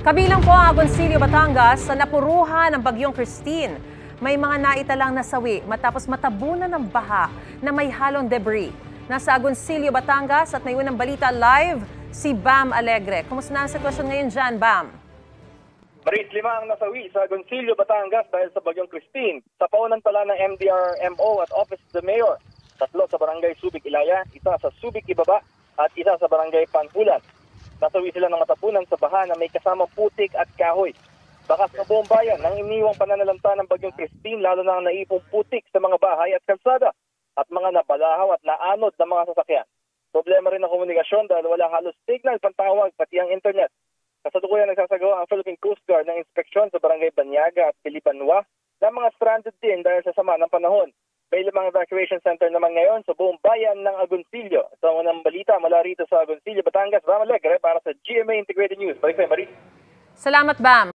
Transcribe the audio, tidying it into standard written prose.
Kabilang po ang Agoncillo, Batangas sa napuruhan ng bagyong Christine. May mga naitalang nasawi matapos matabunan ng baha na may halong debris. Nasa Agoncillo, Batangas at may unang balita live si Bam Alegre. Kumusta na ang sitwasyon ngayon dyan, Bam? Maris, 5 ang nasawi sa Agoncillo, Batangas dahil sa bagyong Christine. Sa paunan pala ng MDRMO at Office of the Mayor, 3 sa barangay Subic Ilaya, 1 sa Subic Ibaba at 1 sa barangay Panpulan. Nasawi sila ng matapunan sa baha na may kasamang putik at kahoy. Bakas na buong bayan nang iniwang pananalanta ng bagyong Christine, lalo na ang naipong putik sa mga bahay at kalsada at mga nabalahaw at naanod na mga sasakyan. Problema rin ang komunikasyon dahil wala halos signal, pantawag, pati ang internet. Kasalukuyan nagsasagawa ang Philippine Coast Guard ng inspeksyon sa barangay Banyaga at Pilibanwa na mga stranded din dahil sa sama ng panahon. May 5 evacuation center naman ngayon sa buong bayan ng Agoncillo. Sa unang balita mula rito sa Agoncillo, Batangas, Bam Alegre para sa GMA Integrated News. Balik sa'yo, Maris. Salamat, Bam.